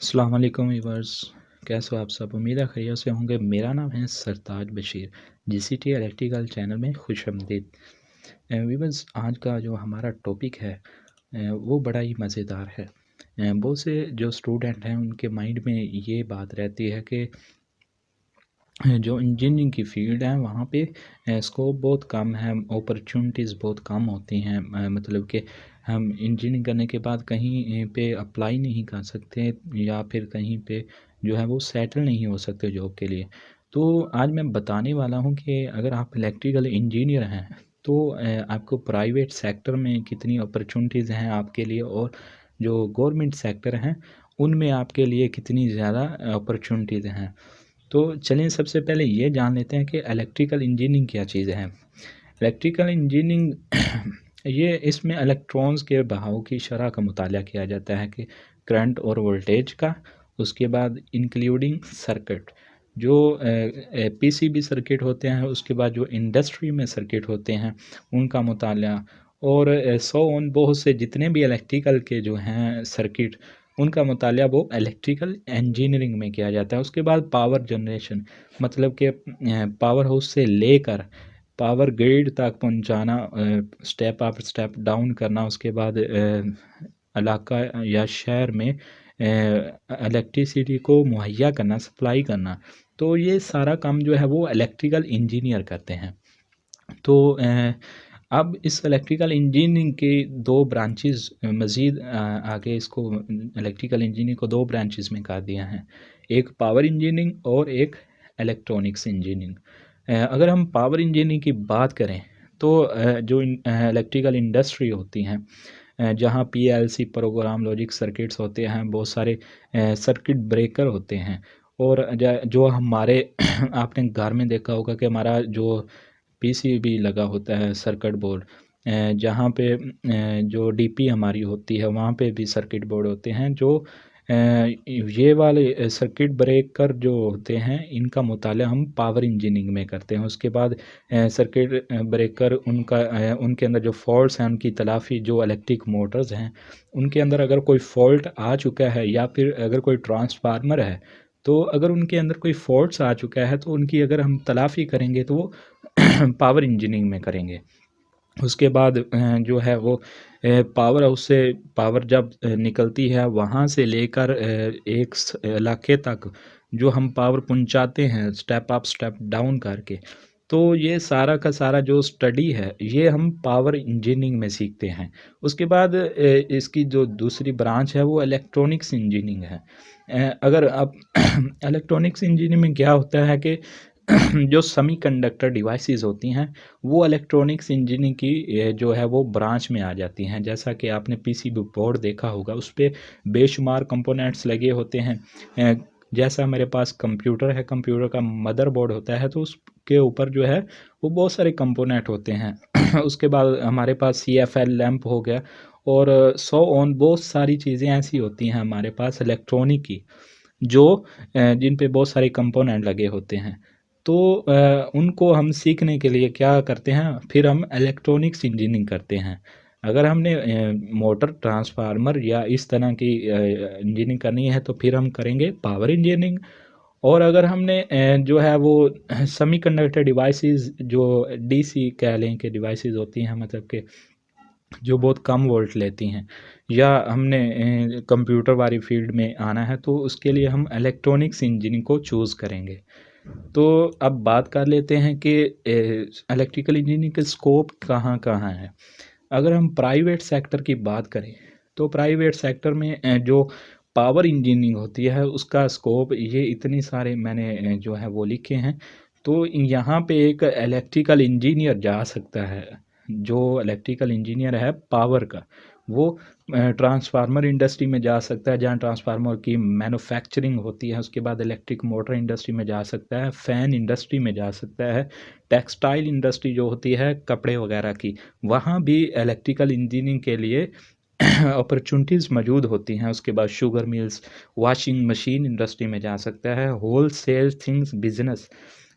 अस्सलाम वालेकुम वीवर्स। कैसे हो आप सब? उम्मीद है खैरियत से होंगे। मेरा नाम है सरताज बशीर। जीसीटी इलेक्ट्रिकल चैनल में खुशामदीद। वीवर्स, आज का जो हमारा टॉपिक है वो बड़ा ही मज़ेदार है। बहुत से जो स्टूडेंट हैं उनके माइंड में ये बात रहती है कि जो इंजीनियरिंग की फ़ील्ड है वहाँ पे स्कोप बहुत कम है, अपॉर्चुनिटीज़ बहुत कम होती हैं। मतलब कि हम इंजीनियरिंग करने के बाद कहीं पे अप्लाई नहीं कर सकते या फिर कहीं पे जो है वो सेटल नहीं हो सकते जॉब के लिए। तो आज मैं बताने वाला हूँ कि अगर आप इलेक्ट्रिकल इंजीनियर हैं तो आपको प्राइवेट सेक्टर में कितनी अपॉर्चुनिटीज़ हैं आपके लिए, और जो गवर्नमेंट सेक्टर हैं उनमें आपके लिए कितनी ज़्यादा अपॉर्चुनिटीज़ हैं। तो चलिए सबसे पहले ये जान लेते हैं कि इलेक्ट्रिकल इंजीनियरिंग क्या चीज़ है। इलेक्ट्रिकल इंजीनियरिंग ये इसमें इलेक्ट्रॉन्स के बहाव की शरह का मुताला किया जाता है कि करंट और वोल्टेज का। उसके बाद इंक्लूडिंग सर्किट, जो पीसीबी सर्किट होते हैं, उसके बाद जो इंडस्ट्री में सर्किट होते हैं उनका मुताला, और सो ऑन बहुत से जितने भी इलेक्ट्रिकल के जो हैं सर्किट उनका मुताला वो इलेक्ट्रिकल इंजीनियरिंग में किया जाता है। उसके बाद पावर जनरेशन, मतलब कि पावर हाउस से लेकर पावर ग्रिड तक पहुंचाना, स्टेप अप स्टेप डाउन करना, उसके बाद इलाका या शहर में इलेक्ट्रिसिटी को मुहैया करना, सप्लाई करना। तो ये सारा काम जो है वो इलेक्ट्रिकल इंजीनियर करते हैं। तो अब इस इलेक्ट्रिकल इंजीनियरिंग के दो ब्रांचेस मज़ीद आगे इसको इलेक्ट्रिकल इंजीनियरिंग को दो ब्रांचेस में कर दिया है। एक पावर इंजीनियरिंग और एक इलेक्ट्रॉनिक्स इंजीनियरिंग। अगर हम पावर इंजीनियरिंग की बात करें तो जो इलेक्ट्रिकल इंडस्ट्री होती हैं, जहाँ पीएलसी प्रोग्राम लॉजिक सर्किट्स होते हैं, बहुत सारे सर्किट ब्रेकर होते हैं, और जो हमारे आपने घर में देखा होगा कि हमारा जो पीसीबी लगा होता है सर्किट बोर्ड, जहाँ पे जो डीपी हमारी होती है वहाँ पे भी सर्किट बोर्ड होते हैं। जो ये वाले सर्किट ब्रेकर जो होते हैं इनका मुताला हम पावर इंजीनियरिंग में करते हैं। उसके बाद सर्किट ब्रेकर उनके अंदर जो फॉल्ट्स हैं उनकी तलाफ़ी, जो इलेक्ट्रिक मोटर्स हैं उनके अंदर अगर कोई फॉल्ट आ चुका है या फिर अगर कोई ट्रांसफार्मर है, तो अगर उनके अंदर कोई फॉल्ट्स आ चुका है तो उनकी अगर हम तलाफ़ी करेंगे तो वो पावर इंजीनियरिंग में करेंगे। उसके बाद जो है वो पावर हाउस से पावर जब निकलती है वहाँ से लेकर एक इलाके तक जो हम पावर पहुँचाते हैं स्टेप अप स्टेप डाउन करके, तो ये सारा का सारा जो स्टडी है ये हम पावर इंजीनियरिंग में सीखते हैं। उसके बाद इसकी जो दूसरी ब्रांच है वो इलेक्ट्रॉनिक्स इंजीनियरिंग है। अगर आप इलेक्ट्रॉनिक्स इंजीनियरिंग में क्या होता है कि जो सेमीकंडक्टर डिवाइसेस होती हैं वो इलेक्ट्रॉनिक्स इंजीनियरिंग की जो है वो ब्रांच में आ जाती हैं। जैसा कि आपने पीसीबी बोर्ड देखा होगा, उस पे बेशुमार कंपोनेंट्स लगे होते हैं। अ, जैसा मेरे पास कंप्यूटर है, कंप्यूटर का मदरबोर्ड होता है तो उसके ऊपर जो है वो बहुत सारे कंपोनेंट होते हैं। उसके बाद हमारे पास सीएफएल लैंप हो गया, और सो ऑन बहुत सारी चीज़ें ऐसी होती हैं हमारे पास इलेक्ट्रॉनिक की, जो जिन पे बहुत सारे कंपोनेंट लगे होते हैं। तो उनको हम सीखने के लिए क्या करते हैं, फिर हम इलेक्ट्रॉनिक्स इंजीनियरिंग करते हैं। अगर हमने मोटर ट्रांसफार्मर या इस तरह की इंजीनियरिंग करनी है तो फिर हम करेंगे पावर इंजीनियरिंग। और अगर हमने जो है वो सेमीकंडक्टर डिवाइसेस, जो डीसी कह लें कि डिवाइसेस होती हैं, मतलब कि जो बहुत कम वोल्ट लेती हैं, या हमने कंप्यूटर वाली फील्ड में आना है तो उसके लिए हम इलेक्ट्रॉनिक्स इंजीनियरिंग को चूज़ करेंगे। तो अब बात कर लेते हैं कि इलेक्ट्रिकल इंजीनियरिंग के स्कोप कहाँ-कहाँ हैं। अगर हम प्राइवेट सेक्टर की बात करें, तो प्राइवेट सेक्टर में जो पावर इंजीनियरिंग होती है उसका स्कोप ये इतनी सारे मैंने जो है वो लिखे हैं। तो यहाँ पे एक इलेक्ट्रिकल इंजीनियर जा सकता है, जो इलेक्ट्रिकल इंजीनियर है पावर का, वो ट्रांसफार्मर इंडस्ट्री में जा सकता है जहाँ ट्रांसफार्मर की मैन्युफैक्चरिंग होती है। उसके बाद इलेक्ट्रिक मोटर इंडस्ट्री में जा सकता है, फ़ैन इंडस्ट्री में जा सकता है, टेक्सटाइल इंडस्ट्री जो होती है कपड़े वगैरह की, वहाँ भी इलेक्ट्रिकल इंजीनियरिंग के लिए अपॉर्चुनिटीज़ मौजूद होती हैं। उसके बाद sugar mills, washing machine industry में जा सकता है, होल सेल थिंग्स बिजनेस,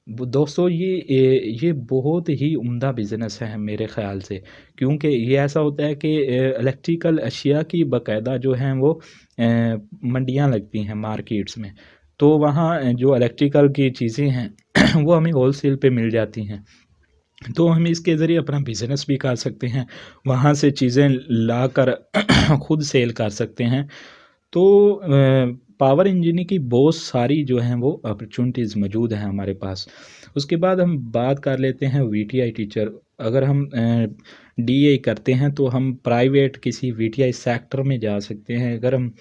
दोस्तों ये बहुत ही उम्दा बिज़नेस है मेरे ख़्याल से, क्योंकि ये ऐसा होता है कि इलेक्ट्रिकल अशिया की बाकायदा जो हैं वो मंडियाँ लगती हैं मार्केट्स में। तो वहाँ जो इलेक्ट्रिकल की चीज़ें हैं वो हमें होलसेल पे मिल जाती हैं। तो हम इसके ज़रिए अपना बिज़नेस भी कर सकते हैं, वहाँ से चीज़ें लाकर खुद सेल कर सकते हैं। तो पावर इंजीनियरिंग की बहुत सारी जो हैं वो अपॉर्चुनिटीज़ मौजूद हैं हमारे पास। उसके बाद हम बात कर लेते हैं वीटीआई टीचर। अगर हम डीए करते हैं तो हम प्राइवेट किसी वीटीआई सेक्टर में जा सकते हैं। अगर हम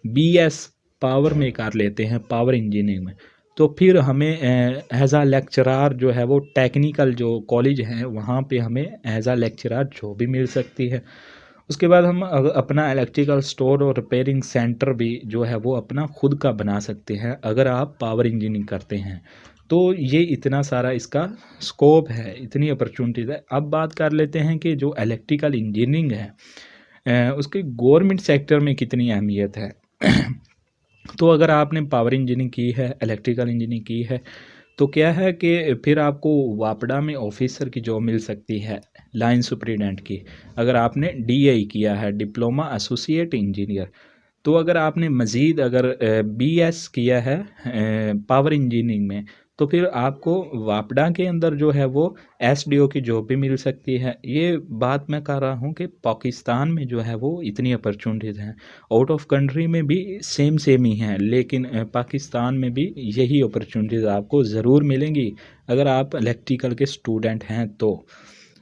बीएस पावर में कर लेते हैं, पावर इंजीनियरिंग में, तो फिर हमें एज़ अ लेक्चरार जो है वो टेक्निकल जो कॉलेज हैं वहाँ पे हमें एज़ अ लेक्चरार जॉब भी मिल सकती है। उसके बाद हम अपना इलेक्ट्रिकल स्टोर और रिपेयरिंग सेंटर भी जो है वो अपना खुद का बना सकते हैं अगर आप पावर इंजीनियरिंग करते हैं। तो ये इतना सारा इसका स्कोप है, इतनी अपॉर्चुनिटीज़ है। अब बात कर लेते हैं कि जो इलेक्ट्रिकल इंजीनियरिंग है उसकी गवर्नमेंट सेक्टर में कितनी अहमियत है। तो अगर आपने पावर इंजीनियरिंग की है, इलेक्ट्रिकल इंजीनियरिंग की है, तो क्या है कि फिर आपको वापडा में ऑफिसर की जॉब मिल सकती है, लाइन सुपरिटेंडेंट की। अगर आपने डीआई किया है, डिप्लोमा एसोसिएट इंजीनियर। तो अगर आपने मज़ीद अगर बीएस किया है पावर इंजीनियरिंग में, तो फिर आपको वापडा के अंदर जो है वो एसडीओ की जॉब भी मिल सकती है। ये बात मैं कर रहा हूँ कि पाकिस्तान में जो है वो इतनी अपॉर्चुनिटीज़ हैं। आउट ऑफ कंट्री में भी सेम सेम ही हैं, लेकिन पाकिस्तान में भी यही अपॉर्चुनिटीज़ आपको ज़रूर मिलेंगी अगर आप इलेक्ट्रिकल के स्टूडेंट हैं तो।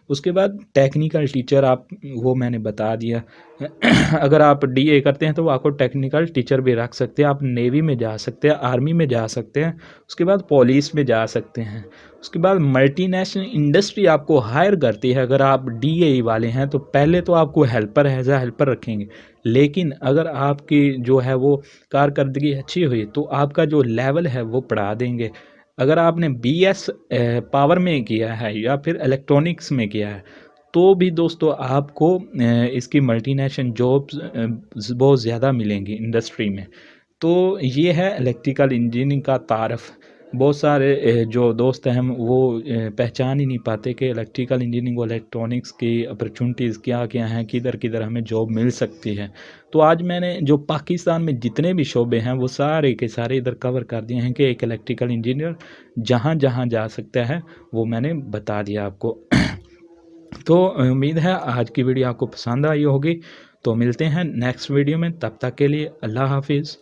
उसके बाद टेक्निकल टीचर आप, वो मैंने बता दिया। अगर आप डीए करते हैं तो आपको टेक्निकल टीचर भी रख सकते हैं, आप नेवी में जा सकते हैं, आर्मी में जा सकते हैं, उसके बाद पुलिस में जा सकते हैं। उसके बाद मल्टीनेशनल इंडस्ट्री आपको हायर करती है। अगर आप डीए वाले हैं तो पहले तो आपको हेल्पर एज अ हेल्पर रखेंगे, लेकिन अगर आपकी जो है वो कारकर्दगी अच्छी हुई तो आपका जो लेवल है वो बढ़ा देंगे। अगर आपने बीएस पावर में किया है या फिर इलेक्ट्रॉनिक्स में किया है, तो भी दोस्तों आपको इसकी मल्टीनेशनल जॉब्स बहुत ज़्यादा मिलेंगी इंडस्ट्री में। तो ये है इलेक्ट्रिकल इंजीनियरिंग का तारफ़। बहुत सारे जो दोस्त हैं हम वो पहचान ही नहीं पाते कि इलेक्ट्रिकल इंजीनियरिंग और इलेक्ट्रॉनिक्स की अपॉर्चुनिटीज़ क्या-क्या हैं, किधर-किधर हमें जॉब मिल सकती है। तो आज मैंने जो पाकिस्तान में जितने भी शोबे हैं वो सारे के सारे इधर कवर कर दिए हैं कि एक इलेक्ट्रिकल इंजीनियर जहाँ-जहाँ जा सकता है वो मैंने बता दिया आपको। तो उम्मीद है आज की वीडियो आपको पसंद आई होगी। तो मिलते हैं नेक्स्ट वीडियो में, तब तक के लिए अल्लाह हाफ़िज़।